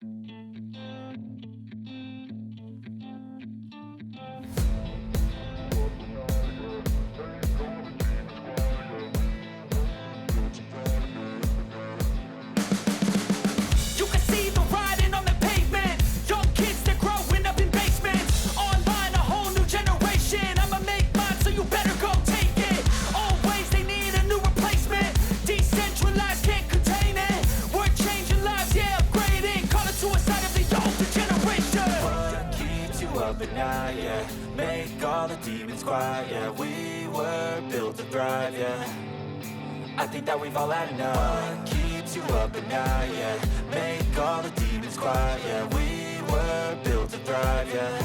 You can see the writing on the pavement. Young kids, they're growing up in basements. Online, a whole new generation. I'ma make mine, so you better go take it. Always, they need a new replacement. Decentralized, can't contain it. We're changing lives, yeah, upgrading. Call it suicide of the older generation. What keeps you up at night, yeah? Make all the demons quiet, yeah. We were built to thrive, yeah. I think that we've all had enough. What keeps you up at night, yeah? Make all the demons quiet, yeah. We were built to thrive, yeah.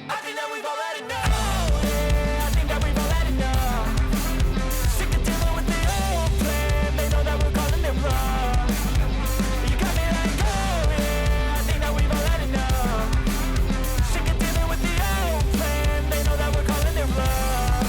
I think that we've all had enough. Oh, yeah, I think that we've all had enough. Sick of dealing with the old plan. They know that we're calling it wrong. You got me like, oh, yeah, I think that we've all had enough. Sick of dealing with the old plan. They know that we're calling it wrong.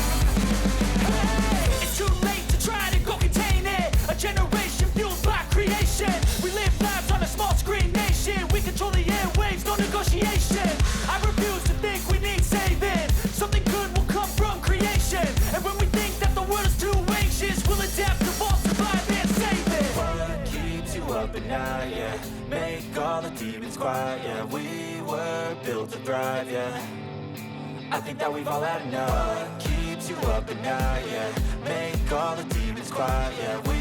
Hey, it's too late to try to go contain it. A generation fueled by creation. We live lives on a small screen nation. We control the airwaves, no negotiation. I refuse to think we need saving. Something good will come from creation. And when we think that the world is too anxious, we'll adapt, evolve, survive, and save it. What keeps you up at night, yeah? Make all the demons quiet, yeah. We were built to thrive, yeah. I think that we've all had enough. What keeps you up at night, yeah? Make all the demons quiet, yeah. We